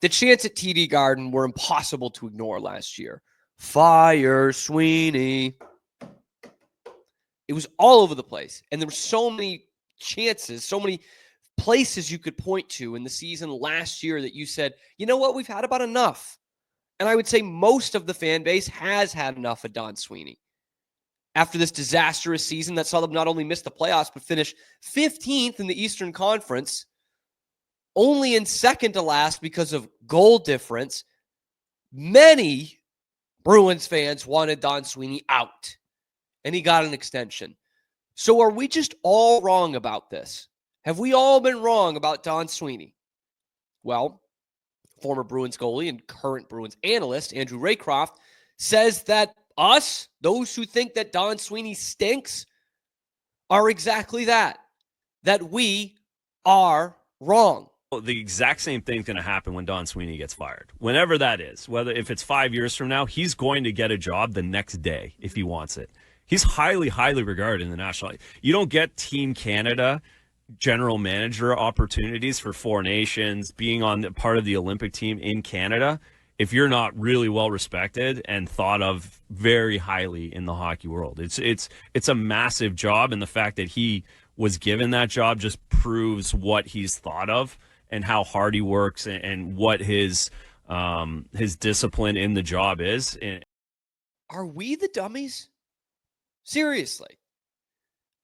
The chants at TD Garden were impossible to ignore last year. Fire Sweeney. It was all over the place. And there were so many chances, so many places you could point to in the season last year that you said, you know what, we've had about enough. And I would say most of the fan base has had enough of Don Sweeney. After this disastrous season that saw them not only miss the playoffs, but finish 15th in the Eastern Conference, only in second to last because of goal difference, many Bruins fans wanted Don Sweeney out, and he got an extension. So are we just all wrong about this? Have we all been wrong about Don Sweeney? Well, former Bruins goalie and current Bruins analyst Andrew Raycroft says that us, those who think that Don Sweeney stinks, are exactly that we are wrong. The exact same thing's going to happen when Don Sweeney gets fired. Whenever that is, whether if it's 5 years from now, he's going to get a job the next day if he wants it. He's highly, highly regarded in the National League. You don't get Team Canada general manager opportunities for Four Nations, being on part of the Olympic team in Canada, if you're not really well respected and thought of very highly in the hockey world. It's a massive job, and the fact that he was given that job just proves what he's thought of and how hard he works and what his discipline in the job is. Are we the dummies? Seriously.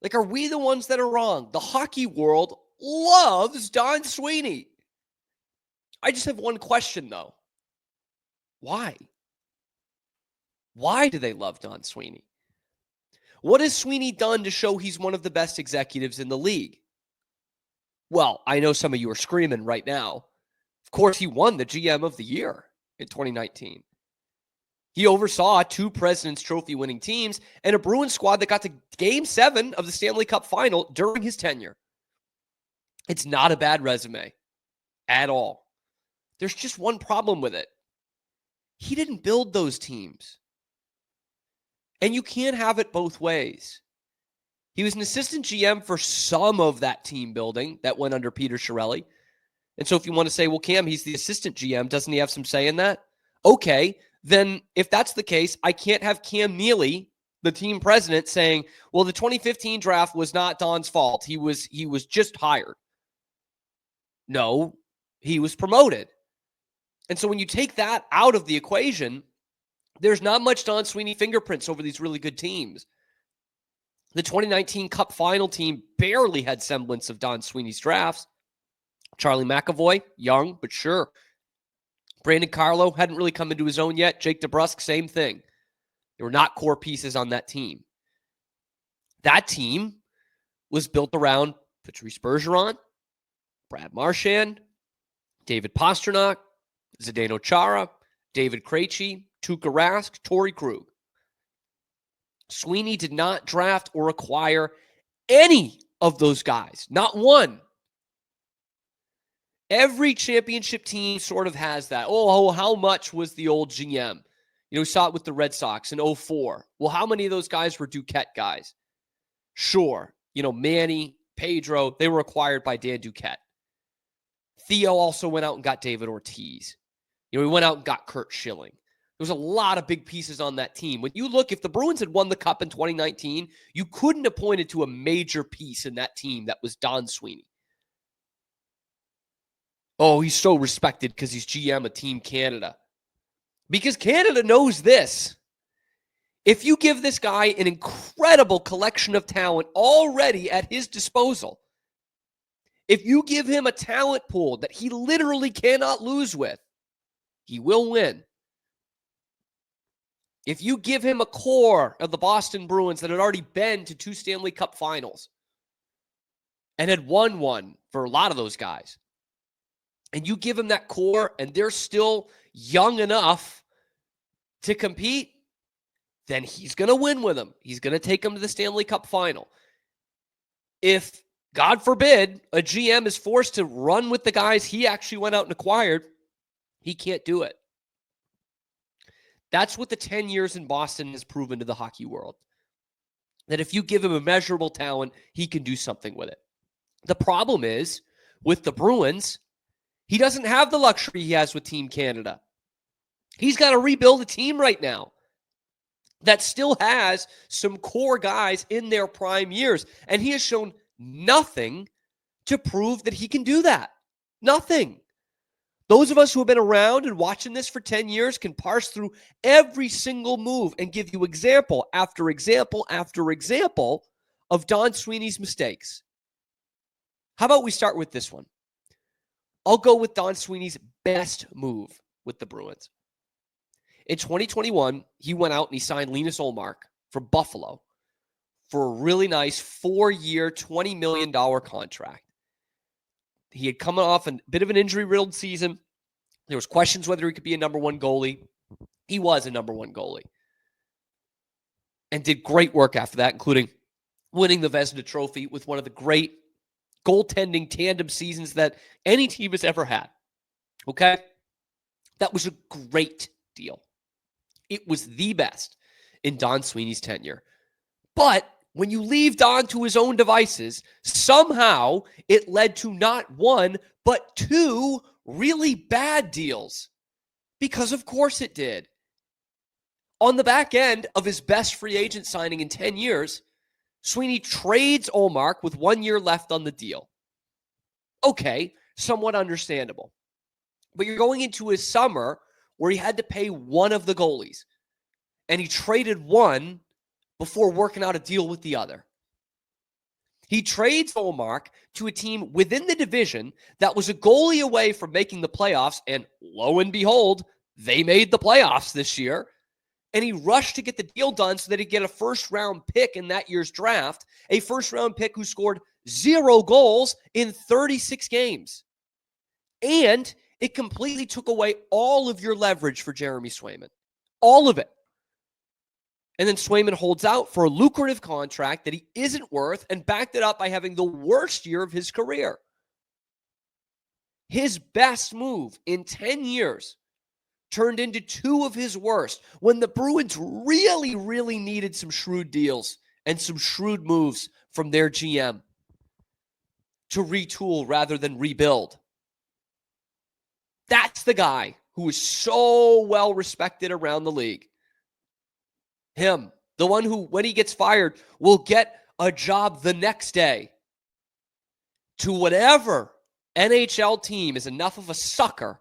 Like, are we the ones that are wrong? The hockey world loves Don Sweeney. I just have one question, though. Why? Why do they love Don Sweeney? What has Sweeney done to show he's one of the best executives in the league? Well, I know some of you are screaming right now. Of course, he won the GM of the year in 2019. He oversaw 2 President's Trophy winning teams and a Bruins squad that got to Game 7 of the Stanley Cup Final during his tenure. It's not a bad resume at all. There's just one problem with it. He didn't build those teams. And you can't have it both ways. He was an assistant GM for some of that team building that went under Peter Chiarelli. And so if you want to say, well, Cam, he's the assistant GM, doesn't he have some say in that? Okay, then if that's the case, I can't have Cam Neely, the team president, saying, well, the 2015 draft was not Don's fault. He was just hired. No, he was promoted. And so when you take that out of the equation, there's not much Don Sweeney fingerprints over these really good teams. The 2019 Cup Final team barely had semblance of Don Sweeney's drafts. Charlie McAvoy, young, but sure. Brandon Carlo hadn't really come into his own yet. Jake DeBrusk, same thing. They were not core pieces on that team. That team was built around Patrice Bergeron, Brad Marchand, David Pastrnak, Zdeno Chara, David Krejci, Tuukka Rask, Torrey Krug. Sweeney did not draft or acquire any of those guys. Not one. Every championship team sort of has that. Oh, how much was the old GM? We saw it with the Red Sox in 2004. Well, how many of those guys were Duquette guys? Sure. Manny, Pedro, they were acquired by Dan Duquette. Theo also went out and got David Ortiz. He went out and got Kurt Schilling. There was a lot of big pieces on that team. When you look, if the Bruins had won the Cup in 2019, you couldn't have pointed to a major piece in that team that was Don Sweeney. Oh, he's so respected because he's GM of Team Canada. Because Canada knows this. If you give this guy an incredible collection of talent already at his disposal, if you give him a talent pool that he literally cannot lose with, he will win. If you give him a core of the Boston Bruins that had already been to 2 Stanley Cup finals and had won one for a lot of those guys, and you give him that core and they're still young enough to compete, then he's going to win with them. He's going to take them to the Stanley Cup final. If, God forbid, a GM is forced to run with the guys he actually went out and acquired, he can't do it. That's what the 10 years in Boston has proven to the hockey world. That if you give him immeasurable talent, he can do something with it. The problem is, with the Bruins, He doesn't have the luxury he has with Team Canada. He's got to rebuild a team right now that still has some core guys in their prime years. And he has shown nothing to prove that he can do that. Nothing. Those of us who have been around and watching this for 10 years can parse through every single move and give you example after example after example of Don Sweeney's mistakes. How about we start with this one? I'll go with Don Sweeney's best move with the Bruins. In 2021, he went out and he signed Linus Ullmark from Buffalo for a really nice 4-year, $20 million contract. He had come off a bit of an injury-riddled season. There was questions whether he could be a number one goalie. He was a number one goalie and did great work after that, including winning the Vezina Trophy with one of the great goaltending tandem seasons that any team has ever had. Okay? That was a great deal. It was the best in Don Sweeney's tenure. But when you leave Don to his own devices, somehow it led to not one, but 2 really bad deals. Because of course it did. On the back end of his best free agent signing in 10 years, Sweeney trades Ullmark with 1 year left on the deal. Okay, somewhat understandable. But you're going into his summer where he had to pay one of the goalies. And he traded one before working out a deal with the other. He trades Ullmark to a team within the division that was a goalie away from making the playoffs, and lo and behold, they made the playoffs this year. And he rushed to get the deal done so that he'd get a first-round pick in that year's draft, a first-round pick who scored 0 goals in 36 games. And it completely took away all of your leverage for Jeremy Swayman. All of it. And then Swayman holds out for a lucrative contract that he isn't worth and backed it up by having the worst year of his career. His best move in 10 years turned into 2 of his worst when the Bruins really, really needed some shrewd deals and some shrewd moves from their GM to retool rather than rebuild. That's the guy who is so well respected around the league. Him, the one who, when he gets fired, will get a job the next day to whatever NHL team is enough of a sucker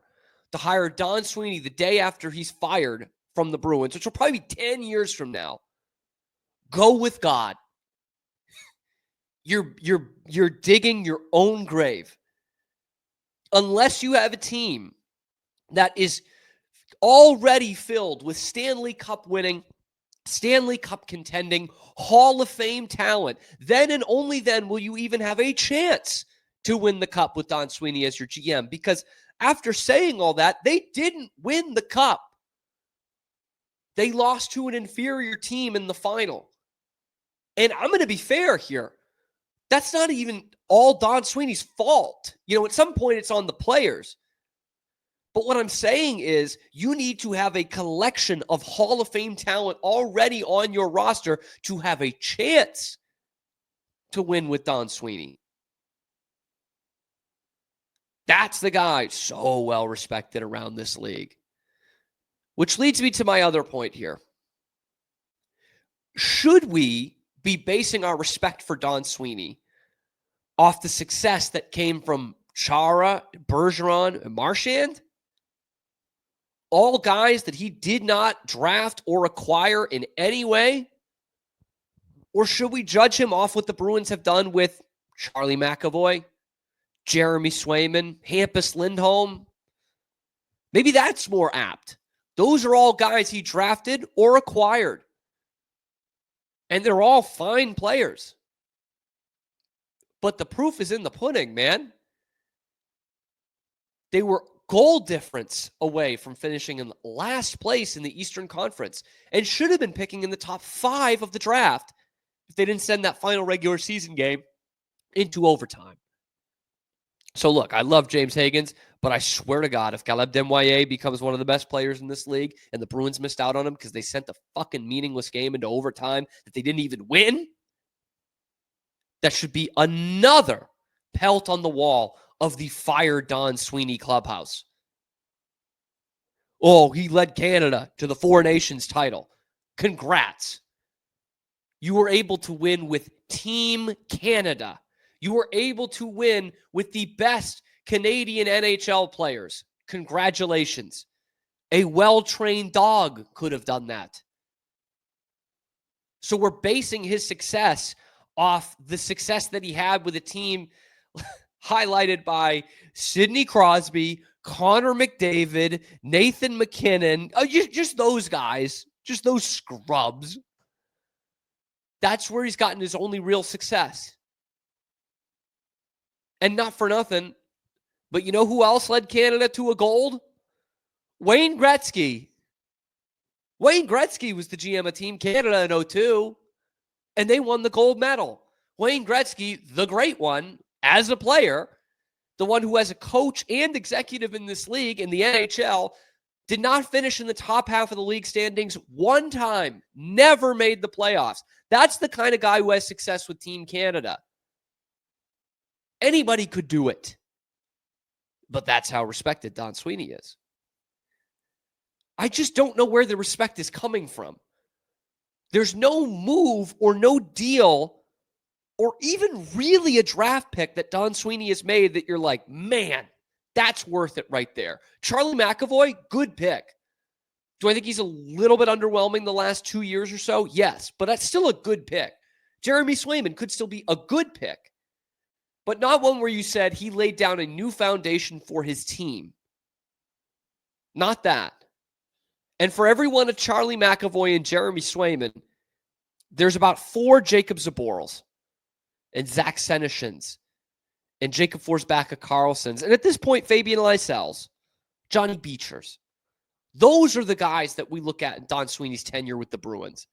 to hire Don Sweeney the day after he's fired from the Bruins, which will probably be 10 years from now. Go with God. You're digging your own grave. Unless you have a team that is already filled with Stanley Cup winning, Stanley Cup contending, Hall of Fame talent, then and only then will you even have a chance to win the Cup with Don Sweeney as your GM. Because after saying all that, they didn't win the Cup. They lost to an inferior team in the final. And I'm going to be fair here. That's not even all Don Sweeney's fault. You know, at some point it's on the players. But what I'm saying is you need to have a collection of Hall of Fame talent already on your roster to have a chance to win with Don Sweeney. That's the guy so well respected around this league. Which leads me to my other point here. Should we be basing our respect for Don Sweeney off the success that came from Chara, Bergeron, and Marchand? All guys that he did not draft or acquire in any way? Or should we judge him off what the Bruins have done with Charlie McAvoy, Jeremy Swayman, Hampus Lindholm? Maybe that's more apt. Those are all guys he drafted or acquired. And they're all fine players. But the proof is in the pudding, man. They were goal difference away from finishing in last place in the Eastern Conference and should have been picking in the top 5 of the draft if they didn't send that final regular season game into overtime. So look, I love James Higgins, but I swear to God, if Caleb Desnoyers becomes one of the best players in this league and the Bruins missed out on him because they sent the fucking meaningless game into overtime that they didn't even win, that should be another pelt on the wall of the fired Don Sweeney clubhouse. Oh, he led Canada to the Four Nations title. Congrats. You were able to win with Team Canada. You were able to win with the best Canadian NHL players. Congratulations. A well-trained dog could have done that. So we're basing his success off the success that he had with a team highlighted by Sidney Crosby, Connor McDavid, Nathan McKinnon, just those guys, just those scrubs. That's where he's gotten his only real success. And not for nothing, but you know who else led Canada to a gold? Wayne Gretzky. Wayne Gretzky was the GM of Team Canada in 2002, and they won the gold medal. Wayne Gretzky, the great one, as a player, the one who as a coach and executive in this league, in the NHL, did not finish in the top half of the league standings one time, never made the playoffs. That's the kind of guy who has success with Team Canada. Anybody could do it. But that's how respected Don Sweeney is. I just don't know where the respect is coming from. There's no move or no deal or even really a draft pick that Don Sweeney has made that you're like, man, that's worth it right there. Charlie McAvoy, good pick. Do I think he's a little bit underwhelming the last 2 years or so? Yes, but that's still a good pick. Jeremy Swayman could still be a good pick, but not one where you said he laid down a new foundation for his team. Not that. And for every one of Charlie McAvoy and Jeremy Swayman, there's about 4 Jacob Zaborals and Zach Senishins and Jacob Forsbacka Carlsons. And at this point, Fabian Lysels, Johnny Beechers. Those are the guys that we look at in Don Sweeney's tenure with the Bruins.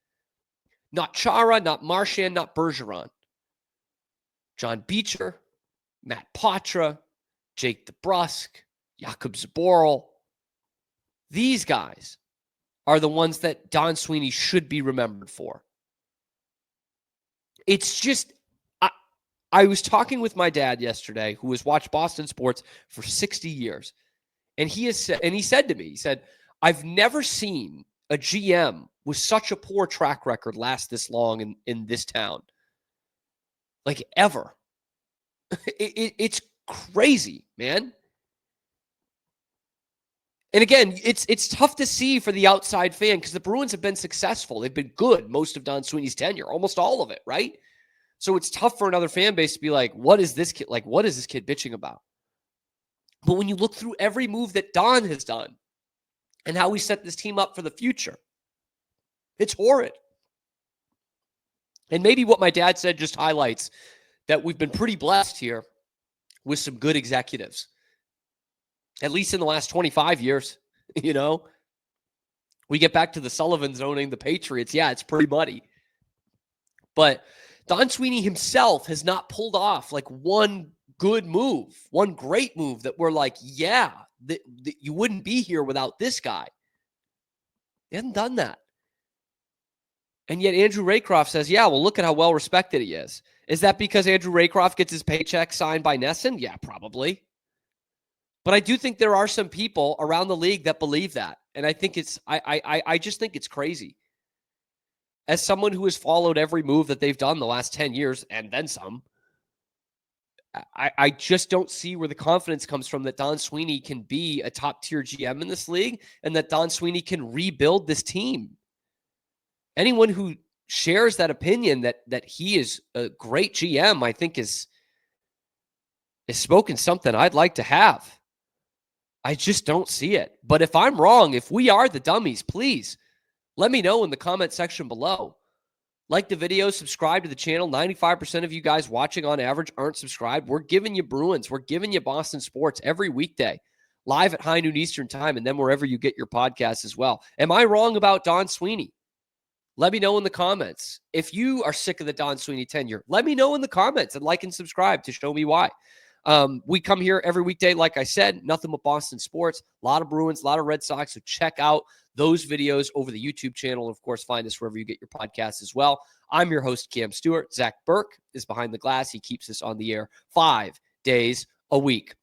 Not Chara, not Marchand, not Bergeron. John Beecher, Matt Poitras, Jake DeBrusk, Jakob Zaboral. These guys are the ones that Don Sweeney should be remembered for. It's just, I was talking with my dad yesterday, who has watched Boston sports for 60 years. And he said to me, he said, I've never seen a GM with such a poor track record last this long in this town. Like ever. It's crazy, man. And again, it's tough to see for the outside fan because the Bruins have been successful. They've been good most of Don Sweeney's tenure, almost all of it, right? So it's tough for another fan base to be like, what is this kid bitching about? But when you look through every move that Don has done and how we set this team up for the future, it's horrid. And maybe what my dad said just highlights that we've been pretty blessed here with some good executives. At least in the last 25 years, you know. We get back to the Sullivans owning the Patriots. Yeah, it's pretty muddy. But Don Sweeney himself has not pulled off like one good move, one great move that we're like, yeah, you wouldn't be here without this guy. He hasn't done that. And yet Andrew Raycroft says, yeah, well, look at how well respected he is. Is that because Andrew Raycroft gets his paycheck signed by Nesson? Yeah, probably. But I do think there are some people around the league that believe that. And I think I just think it's crazy. As someone who has followed every move that they've done the last 10 years and then some, I just don't see where the confidence comes from that Don Sweeney can be a top-tier GM in this league and that Don Sweeney can rebuild this team. Anyone who shares that opinion that he is a great GM, I think is spoken something I'd like to have. I just don't see it. But if I'm wrong, if we are the dummies, please let me know in the comment section below. Like the video, subscribe to the channel. 95% of you guys watching on average aren't subscribed. We're giving you Bruins. We're giving you Boston sports every weekday, live at high noon Eastern time, and then wherever you get your podcasts as well. Am I wrong about Don Sweeney? Let me know in the comments. If you are sick of the Don Sweeney tenure, let me know in the comments and like and subscribe to show me why. We come here every weekday, like I said, nothing but Boston sports, a lot of Bruins, a lot of Red Sox. So check out those videos over the YouTube channel. And of course, find us wherever you get your podcasts as well. I'm your host, Cam Stewart. Zach Burke is behind the glass. He keeps us on the air 5 days a week.